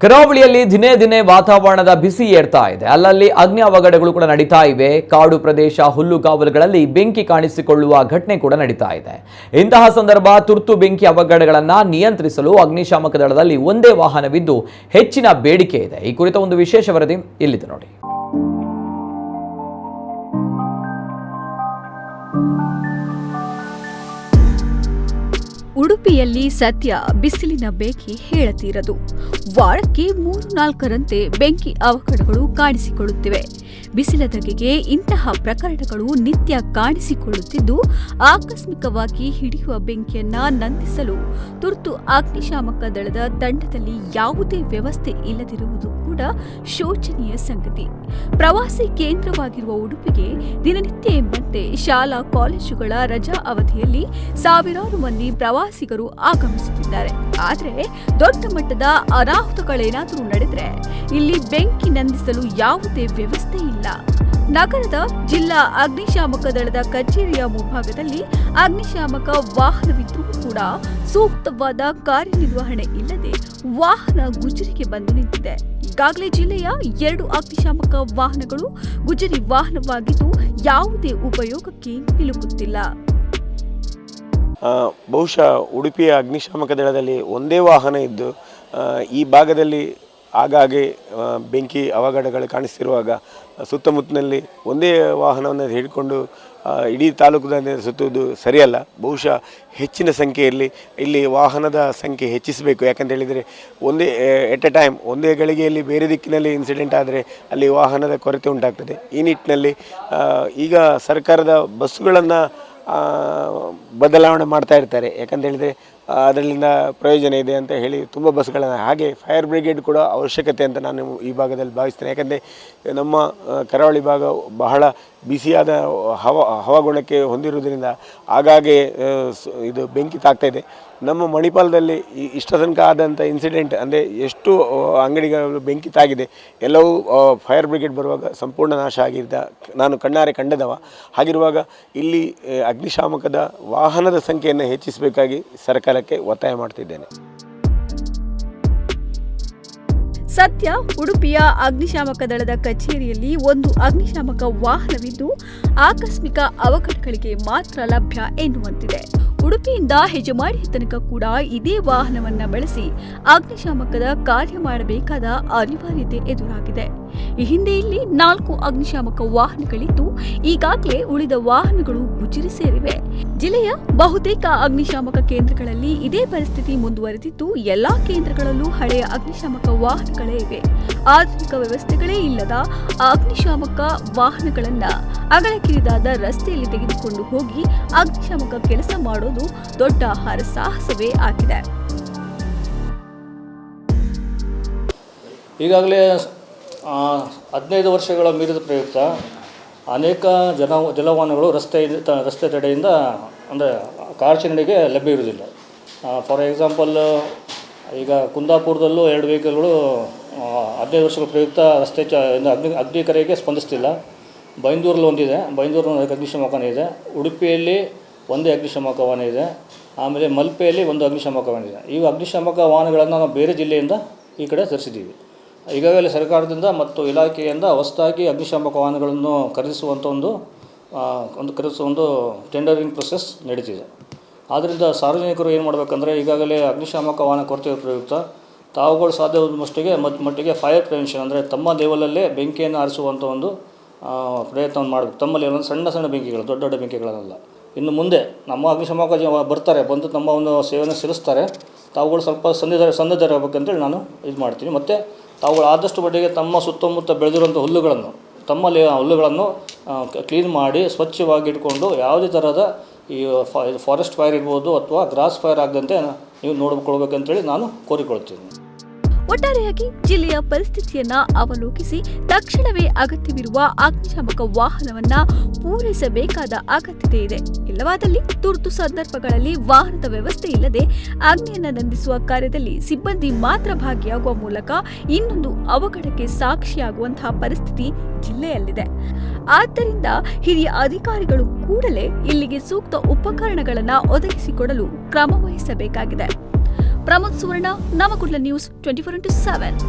ಕರಾವಳಿಯಲ್ಲಿ ದಿನೇ ದಿನೇ ವಾತಾವರಣದ ಬಿಸಿ ಏರ್ತಾ ಇದೆ. ಅಲ್ಲಲ್ಲಿ ಅಗ್ನಿ ಅವಘಡಗಳು ಕೂಡ ನಡೀತಾ ಇವೆ. ಕಾಡು ಪ್ರದೇಶ, ಹುಲ್ಲುಗಾವಲುಗಳಲ್ಲಿ ಬೆಂಕಿ ಕಾಣಿಸಿಕೊಳ್ಳುವ ಘಟನೆ ಕೂಡ ನಡೀತಾ ಇದೆ. ಇಂತಹ ಸಂದರ್ಭ ತುರ್ತು ಬೆಂಕಿ ಅವಘಡಗಳನ್ನು ನಿಯಂತ್ರಿಸಲು ಅಗ್ನಿಶಾಮಕ ದಳದಲ್ಲಿ ಒಂದೇ ವಾಹನವಿದ್ದು ಹೆಚ್ಚಿನ ಬೇಡಿಕೆ ಇದೆ. ಈ ಕುರಿತ ಒಂದು ವಿಶೇಷ ವರದಿ ಇಲ್ಲಿದೆ ನೋಡಿ. ಉಡುಪಿಯಲ್ಲಿ ಸದ್ಯ ಬಿಸಿಲಿನ ಬೇಗೆ ಹೇಳತೀರದು. ವಾರಕ್ಕೆ 3-4ರಂತೆ ಬೆಂಕಿ ಅವಘಡಗಳು ಕಾಣಿಸಿಕೊಳ್ಳುತ್ತಿವೆ. ಬಿಸಿಲ ಧಗೆಗೆ ಇಂತಹ ಪ್ರಕರಣಗಳು ನಿತ್ಯ ಕಾಣಿಸಿಕೊಳ್ಳುತ್ತಿದ್ದು, ಆಕಸ್ಮಿಕವಾಗಿ ಹಿಡಿಯುವ ಬೆಂಕಿಯನ್ನ ನಂದಿಸಲು ತುರ್ತು ಅಗ್ನಿಶಾಮಕ ದಳದ ತಂಡದಲ್ಲಿ ಯಾವುದೇ ವ್ಯವಸ್ಥೆ ಇಲ್ಲದಿರುವುದು ಕೂಡ ಶೋಚನೀಯ ಸಂಗತಿ. ಪ್ರವಾಸಿ ಕೇಂದ್ರವಾಗಿರುವ ಉಡುಪಿಗೆ ದಿನನಿತ್ಯ ಎಂಬಂತೆ ಶಾಲಾ ಕಾಲೇಜುಗಳ ರಜಾ ಅವಧಿಯಲ್ಲಿ ಸಾವಿರಾರು ಮಂದಿ ಪ್ರವಾಸಿಗರು ಆಗಮಿಸುತ್ತಿದ್ದಾರೆ. ಆದರೆ ದೊಡ್ಡ ಮಟ್ಟದ ಅನಾಹುತಗಳೇನಾದರೂ ನಡೆದರೆ ಇಲ್ಲಿ ಬೆಂಕಿ ನಂದಿಸಲು ಯಾವುದೇ ವ್ಯವಸ್ಥೆ ಇಲ್ಲ. ನಗರದ ಜಿಲ್ಲಾ ಅಗ್ನಿಶಾಮಕ ದಳದ ಕಚೇರಿಯ ಮುಂಭಾಗದಲ್ಲಿ ಅಗ್ನಿಶಾಮಕ ವಾಹನವಿದ್ದರೂ ಕೂಡ ಸೂಕ್ತವಾದ ಕಾರ್ಯನಿರ್ವಹಣೆ ಇಲ್ಲದೆ ವಾಹನ ಗುಜರಿಗೆ ಬಂದು ನಿಂತಿದೆ. ಈಗಾಗಲೇ ಜಿಲ್ಲೆಯ 2 ಅಗ್ನಿಶಾಮಕ ವಾಹನಗಳು ಗುಜರಿ ವಾಹನವಾಗಿದ್ದು ಯಾವುದೇ ಉಪಯೋಗಕ್ಕೆ ನಿಲುಕುತ್ತಿಲ್ಲ. ಬಹುಶಃ ಉಡುಪಿಯ ಅಗ್ನಿಶಾಮಕ ದಳದಲ್ಲಿ ಒಂದೇ ವಾಹನ ಇದ್ದು ಈ ಭಾಗದಲ್ಲಿ ಆಗಾಗ್ಗೆ ಬೆಂಕಿ ಅವಘಡಗಳು ಕಾಣಿಸ್ತಿರುವಾಗ ಸುತ್ತಮುತ್ತಲಿನಲ್ಲಿ ಒಂದೇ ವಾಹನವನ್ನು ಹಿಡಿಕೊಂಡು ಇಡೀ ತಾಲೂಕಿನಲ್ಲಿ ಸುತ್ತುವುದು ಸರಿಯಲ್ಲ. ಬಹುಶಃ ಹೆಚ್ಚಿನ ಸಂಖ್ಯೆಯಲ್ಲಿ ಇಲ್ಲಿ ವಾಹನದ ಸಂಖ್ಯೆ ಹೆಚ್ಚಿಸಬೇಕು. ಯಾಕಂತ ಹೇಳಿದರೆ ಒಂದೇ ಎಟ್ ಎ ಟೈಮ್ ಒಂದೇ ಗಳಿಗೆಯಲ್ಲಿ ಬೇರೆ ದಿಕ್ಕಿನಲ್ಲಿ ಇನ್ಸಿಡೆಂಟ್ ಆದರೆ ಅಲ್ಲಿ ವಾಹನದ ಕೊರತೆ ಉಂಟಾಗ್ತದೆ. ಈ ನಿಟ್ಟಿನಲ್ಲಿ ಈಗ ಸರ್ಕಾರದ ಬಸ್ಸುಗಳನ್ನು ಬದಲಾವಣೆ ಮಾಡ್ತಾ ಇರ್ತಾರೆ. ಯಾಕಂತ ಹೇಳಿದರೆ ಅದರಿಂದ ಪ್ರಯೋಜನ ಇದೆ ಅಂತ ಹೇಳಿ ತುಂಬ ಬಸ್ಗಳನ್ನು, ಹಾಗೆ ಫೈರ್ ಬ್ರಿಗೇಡ್ ಕೂಡ ಅವಶ್ಯಕತೆ ಅಂತ ನಾನು ಈ ಭಾಗದಲ್ಲಿ ಭಾವಿಸ್ತೇನೆ. ಯಾಕಂದರೆ ನಮ್ಮ ಕರಾವಳಿ ಭಾಗ ಬಹಳ ಬಿಸಿಯಾದ ಹವಾಗುಣಕ್ಕೆ ಹೊಂದಿರುವುದರಿಂದ ಆಗಾಗ್ಗೆ ಇದು ಬೆಂಕಿ ತಾಗ್ತಾ ಇದೆ. ನಮ್ಮ ಮಣಿಪಾಲದಲ್ಲಿ ಇಷ್ಟ ತನಕ ಆದಂಥ ಇನ್ಸಿಡೆಂಟ್ ಅಂದರೆ ಎಷ್ಟು ಅಂಗಡಿಗಳು ಬೆಂಕಿ ತಾಗಿದೆ, ಎಲ್ಲವೂ ಫೈರ್ ಬ್ರಿಗೇಡ್ ಬರುವಾಗ ಸಂಪೂರ್ಣ ನಾಶ ಆಗಿದ್ದ ನಾನು ಕಣ್ಣಾರೆ ಕಂಡದವ. ಹಾಗಿರುವಾಗ ಇಲ್ಲಿ ಅಗ್ನಿಶಾಮಕದ ವಾಹನದ ಸಂಖ್ಯೆಯನ್ನು ಹೆಚ್ಚಿಸಬೇಕಾಗಿ ಸರ್ಕಾರಕ್ಕೆ ಒತ್ತಾಯ ಮಾಡ್ತಿದ್ದೇನೆ. ಸದ್ಯ ಉಡುಪಿಯ ಅಗ್ನಿಶಾಮಕ ದಳದ ಕಚೇರಿಯಲ್ಲಿ ಒಂದು ಅಗ್ನಿಶಾಮಕ ವಾಹನವಿದ್ದು ಆಕಸ್ಮಿಕ ಅವಘಡಗಳಿಗೆ ಮಾತ್ರ ಲಭ್ಯ ಎನ್ನುವಂತಿದೆ. ಉಡುಪಿಯಿಂದ ಹೆಜಮಾಡಿಯ ತನಕ ಕೂಡ ಇದೇ ವಾಹನವನ್ನ ಬಳಸಿ ಅಗ್ನಿಶಾಮಕದ ಕಾರ್ಯ ಮಾಡಬೇಕಾದ ಅನಿವಾರ್ಯತೆ ಎದುರಾಗಿದೆ. ಈ ಹಿಂದೆ ಇಲ್ಲಿ 4 ಅಗ್ನಿಶಾಮಕ ವಾಹನಗಳಿದ್ದು ಈಗಾಗಲೇ ಉಳಿದ ವಾಹನಗಳು ಗುಜರಿ ಸೇರಿವೆ. ಜಿಲ್ಲೆಯ ಬಹುತೇಕ ಅಗ್ನಿಶಾಮಕ ಕೇಂದ್ರಗಳಲ್ಲಿ ಇದೇ ಪರಿಸ್ಥಿತಿ ಮುಂದುವರೆದಿದ್ದು, ಎಲ್ಲಾ ಕೇಂದ್ರಗಳಲ್ಲೂ ಹಳೆಯ ಅಗ್ನಿಶಾಮಕ ವಾಹನಗಳೇ ಇವೆ. ಆಧುನಿಕ ವ್ಯವಸ್ಥೆಗಳೇ ಇಲ್ಲದ ಅಗ್ನಿಶಾಮಕ ವಾಹನಗಳನ್ನ ಅಗಲಕಿರಿದಾದ ರಸ್ತೆಯಲ್ಲಿ ತೆಗೆದುಕೊಂಡು ಹೋಗಿ ಅಗ್ನಿಶಾಮಕ ಕೆಲಸ ಮಾಡೋದು ದೊಡ್ಡ ಹರಸಾಹಸವೇ ಆಗಿದೆ. ಈಗಾಗಲೇ 15 ವರ್ಷಗಳ ಮೀರಿದ ಪ್ರಯುಕ್ತ ಅನೇಕ ಜಲವಾಹನಗಳು ರಸ್ತೆ ತಡೆಯಿಂದ ಅಂದರೆ ಕಾರ್ಯಾಚರಣೆಗೆ ಲಭ್ಯ ಇರುವುದಿಲ್ಲ. ಫಾರ್ ಎಕ್ಸಾಂಪಲ್ ಈಗ ಕುಂದಾಪುರದಲ್ಲೂ 2 ವೆಹಿಕಲ್ಗಳು 15 ವರ್ಷಗಳ ಪ್ರಯುಕ್ತ ಅಗ್ನಿ ಕರೆಗೆ ಸ್ಪಂದಿಸ್ತಿಲ್ಲ. ಬೈಂದೂರಲ್ಲಿ ಒಂದಿದೆ, ಬೈಂದೂರಿನ ಅಗ್ನಿಶಾಮಕ ವಾಹನ ಇದೆ. ಉಡುಪಿಯಲ್ಲಿ ಒಂದೇ ಅಗ್ನಿಶಾಮಕ ವಾಹನ ಇದೆ. ಆಮೇಲೆ ಮಲ್ಪೆಯಲ್ಲಿ ಒಂದು ಅಗ್ನಿಶಾಮಕ ವಾಹನ ಇದೆ. ಈ ಅಗ್ನಿಶಾಮಕ ವಾಹನಗಳನ್ನು ನಾವು ಬೇರೆ ಜಿಲ್ಲೆಯಿಂದ ಈ ಕಡೆ ತರಿಸಿದ್ದೀವಿ. ಈಗಾಗಲೇ ಸರ್ಕಾರದಿಂದ ಮತ್ತು ಇಲಾಖೆಯಿಂದ ಹೊಸದಾಗಿ ಅಗ್ನಿಶಾಮಕ ವಾಹನಗಳನ್ನು ಖರೀದಿಸುವಂಥ ಒಂದು ಟೆಂಡರಿಂಗ್ ಪ್ರೊಸೆಸ್ ನಡೀತಿದೆ. ಆದ್ದರಿಂದ ಸಾರ್ವಜನಿಕರು ಏನು ಮಾಡಬೇಕಂದ್ರೆ, ಈಗಾಗಲೇ ಅಗ್ನಿಶಾಮಕ ವಾಹನ ಕೊರತೆ ಪ್ರಯುಕ್ತ ತಾವುಗಳು ಸಾಧ್ಯವಾದಷ್ಟೇ ಮಟ್ಟಿಗೆ ಫೈರ್ ಪ್ರಿವೆನ್ಷನ್ ಅಂದರೆ ತಮ್ಮ ಲೆವೆಲಲ್ಲೇ ಬೆಂಕಿಯನ್ನು ಆರಿಸುವಂಥ ಒಂದು ಪ್ರಯತ್ನವನ್ನು ಮಾಡಬೇಕು. ತಮ್ಮಲ್ಲಿ ಒಂದು ಸಣ್ಣ ಬೆಂಕಿಗಳು, ದೊಡ್ಡ ಬೆಂಕಿಗಳಲ್ಲ. ಇನ್ನು ಮುಂದೆ ನಮ್ಮ ಅಗ್ನಿಶಾಮಕ ಬಂದು ನಮ್ಮ ಒಂದು ಸೇವೆಯನ್ನು ಸಲ್ಲಿಸ್ತಾರೆ. ತಾವುಗಳು ಸ್ವಲ್ಪ ಸನ್ನದ್ಧರಾಗಬೇಕಂತೇಳಿ ನಾನು ಇದು ಮಾಡ್ತೀನಿ. ಮತ್ತು ತಾವುಗಳು ಆದಷ್ಟು ಮಟ್ಟಿಗೆ ತಮ್ಮ ಸುತ್ತಮುತ್ತ ಬೆಳೆದಿರುವಂಥ ಹುಲ್ಲುಗಳನ್ನು ಕ್ಲೀನ್ ಮಾಡಿ ಸ್ವಚ್ಛವಾಗಿ ಇಟ್ಕೊಂಡು ಯಾವುದೇ ಥರದ ಈ ಫಾರೆಸ್ಟ್ ಫೈರ್ ಇರ್ಬೋದು ಅಥವಾ ಗ್ರಾಸ್ ಫೈರ್ ಆಗದಂತೆ ನೀವು ನೋಡಿಕೊಳ್ಬೇಕಂತೇಳಿ ನಾನು ಕೋರಿಕೊಳ್ತೀನಿ. ಒಟ್ಟಾರೆಯಾಗಿ ಜಿಲ್ಲೆಯ ಪರಿಸ್ಥಿತಿಯನ್ನ ಅವಲೋಕಿಸಿ ತಕ್ಷಣವೇ ಅಗತ್ಯವಿರುವ ಅಗ್ನಿಶಾಮಕ ವಾಹನವನ್ನ ಪೂರೈಸಬೇಕಾದ ಅಗತ್ಯತೆ ಇದೆ. ಇಲ್ಲವಾದಲ್ಲಿ ತುರ್ತು ಸಂದರ್ಭಗಳಲ್ಲಿ ವಾಹನದ ವ್ಯವಸ್ಥೆ ಇಲ್ಲದೆ ಅಗ್ನಿಯನ್ನ ನಂದಿಸುವ ಕಾರ್ಯದಲ್ಲಿ ಸಿಬ್ಬಂದಿ ಮಾತ್ರ ಭಾಗಿಯಾಗುವ ಮೂಲಕ ಇನ್ನೊಂದು ಅವಘಡಕ್ಕೆ ಸಾಕ್ಷಿಯಾಗುವಂತಹ ಪರಿಸ್ಥಿತಿ ಜಿಲ್ಲೆಯಲ್ಲಿದೆ. ಆದ್ದರಿಂದ ಹಿರಿಯ ಅಧಿಕಾರಿಗಳು ಕೂಡಲೇ ಇಲ್ಲಿಗೆ ಸೂಕ್ತ ಉಪಕರಣಗಳನ್ನು ಒದಗಿಸಿಕೊಡಲು ಕ್ರಮ ವಹಿಸಬೇಕಾಗಿದೆ. ಪ್ರಮೋದ್ ಸುವರ್ಣ, ನವಕುಡ್ಲ ನ್ಯೂಸ್ 24/7.